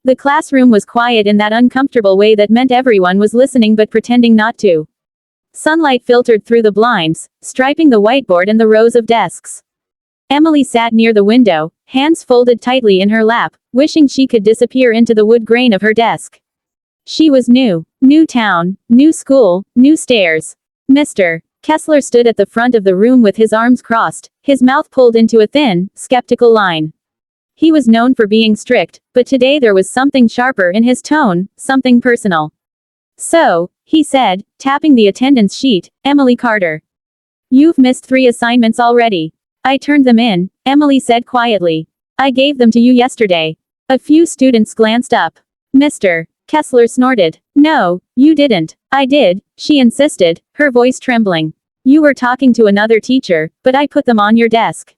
The classroom was quiet in that uncomfortable way that meant everyone was listening but pretending not to. Sunlight filtered through the blinds, striping the whiteboard and the rows of desks. Emily sat near the window, hands folded tightly in her lap, wishing she could disappear into the wood grain of her desk. She was new. New town, new school, new stairs. Mr. Kessler stood at the front of the room with his arms crossed, his mouth pulled into a thin, skeptical line. He was known for being strict, but today there was something sharper in his tone, something personal. "So," he said, tapping the attendance sheet, "Emily Carter. You've missed 3 assignments already." "I turned them in," Emily said quietly. "I gave them to you yesterday." A few students glanced up. Mr. Kessler snorted. "No, you didn't." "I did," she insisted, her voice trembling. "You were talking to another teacher, but I put them on your desk."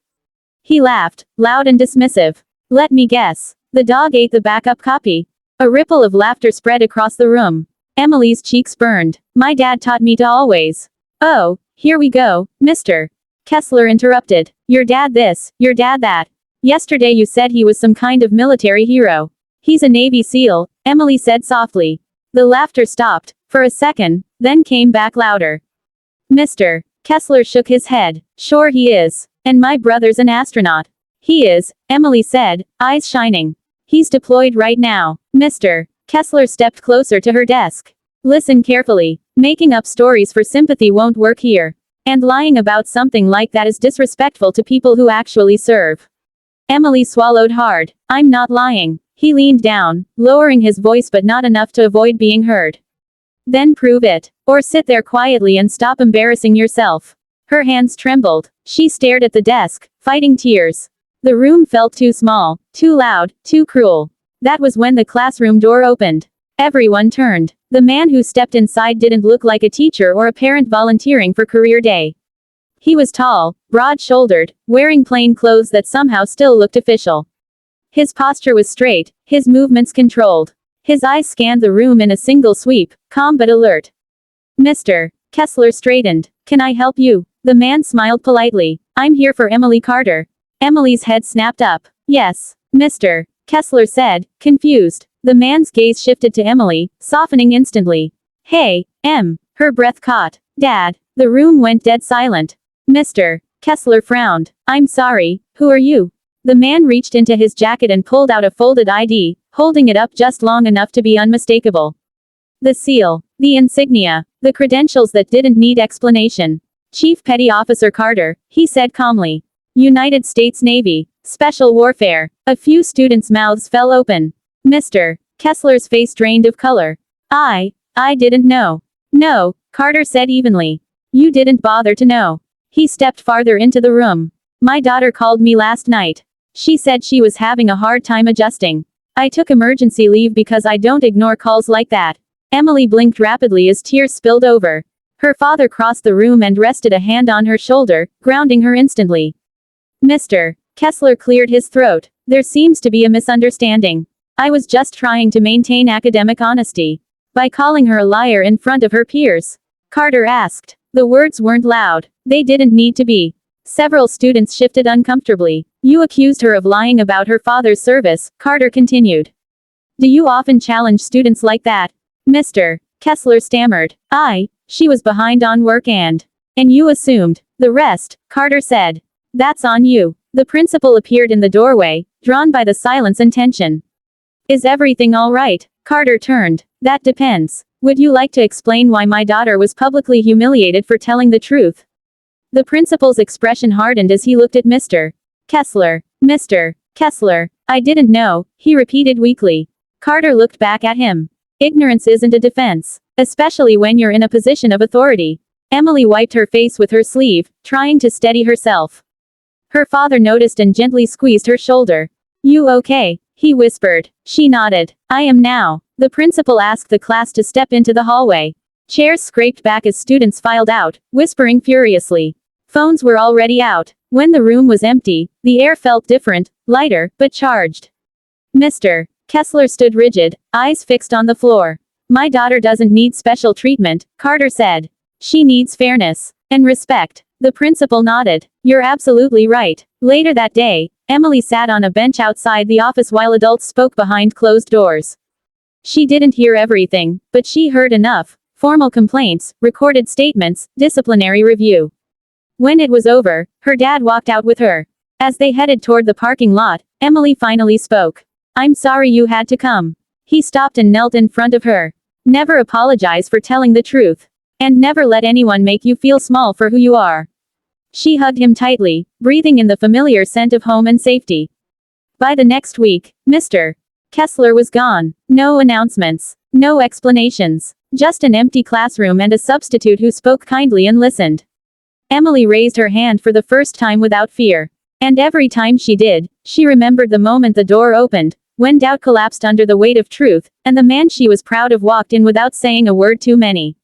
He laughed, loud and dismissive. "Let me guess. The dog ate the backup copy." A ripple of laughter spread across the room. Emily's cheeks burned. "My dad taught me to always." "Oh, here we go, Mr. Kessler interrupted. "Your dad this, your dad that. Yesterday you said he was some kind of military hero." "He's a Navy SEAL," Emily said softly. The laughter stopped, for a second, then came back louder. Mr. Kessler shook his head. "Sure he is. And my brother's an astronaut." "He is," Emily said, eyes shining. "He's deployed right now." Mr. Kessler stepped closer to her desk. "Listen carefully. Making up stories for sympathy won't work here. And lying about something like that is disrespectful to people who actually serve." Emily swallowed hard. "I'm not lying." He leaned down, lowering his voice but not enough to avoid being heard. "Then prove it. Or sit there quietly and stop embarrassing yourself." Her hands trembled. She stared at the desk, fighting tears. The room felt too small, too loud, too cruel. That was when the classroom door opened. Everyone turned. The man who stepped inside didn't look like a teacher or a parent volunteering for career day. He was tall, broad-shouldered, wearing plain clothes that somehow still looked official. His posture was straight, his movements controlled. His eyes scanned the room in a single sweep, calm but alert. "Mr. Kessler straightened. Can I help you?" The man smiled politely. "I'm here for Emily Carter." Emily's head snapped up. "Yes, Mr. Kessler said, confused. The man's gaze shifted to Emily, softening instantly. "Hey, Em." Her breath caught. "Dad." The room went dead silent. Mr. Kessler frowned. "I'm sorry, who are you?" The man reached into his jacket and pulled out a folded ID, holding it up just long enough to be unmistakable. The seal. The insignia. The credentials that didn't need explanation. "Chief Petty Officer Carter," he said calmly. "United States Navy. Special Warfare." A few students' mouths fell open. Mr. Kessler's face drained of color. I didn't know." "No," Carter said evenly. "You didn't bother to know." He stepped farther into the room. "My daughter called me last night. She said she was having a hard time adjusting. I took emergency leave because I don't ignore calls like that." Emily blinked rapidly as tears spilled over. Her father crossed the room and rested a hand on her shoulder, grounding her instantly. Mr. Kessler cleared his throat. "There seems to be a misunderstanding. I was just trying to maintain academic honesty. By calling her a liar in front of her peers." Carter asked. The words weren't loud. They didn't need to be. Several students shifted uncomfortably. "You accused her of lying about her father's service," Carter continued. "Do you often challenge students like that?" Mr. Kessler stammered. She was behind on work and you assumed. The rest," Carter said. "That's on you." The principal appeared in the doorway, drawn by the silence and tension. "Is everything all right?" Carter turned. "That depends. Would you like to explain why my daughter was publicly humiliated for telling the truth?" The principal's expression hardened as he looked at Mr. Kessler. "Mr. Kessler, I didn't know," he repeated weakly. Carter looked back at him. "Ignorance isn't a defense. Especially when you're in a position of authority." Emily wiped her face with her sleeve, trying to steady herself. Her father noticed and gently squeezed her shoulder. "You okay?" he whispered. She nodded. "I am now." The principal asked the class to step into the hallway. Chairs scraped back as students filed out, whispering furiously. Phones were already out. When the room was empty, the air felt different, lighter, but charged. Mr. Kessler stood rigid, eyes fixed on the floor. "My daughter doesn't need special treatment," Carter said. "She needs fairness and respect." The principal nodded. "You're absolutely right." Later that day, Emily sat on a bench outside the office while adults spoke behind closed doors. She didn't hear everything, but she heard enough. Formal complaints, recorded statements, disciplinary review. When it was over, her dad walked out with her. As they headed toward the parking lot, Emily finally spoke. "I'm sorry you had to come." He stopped and knelt in front of her. "Never apologize for telling the truth. And never let anyone make you feel small for who you are." She hugged him tightly, breathing in the familiar scent of home and safety. By the next week, Mr. Kessler was gone. No announcements. No explanations. Just an empty classroom and a substitute who spoke kindly and listened. Emily raised her hand for the first time without fear. And every time she did, she remembered the moment the door opened, when doubt collapsed under the weight of truth, and the man she was proud of walked in without saying a word too many.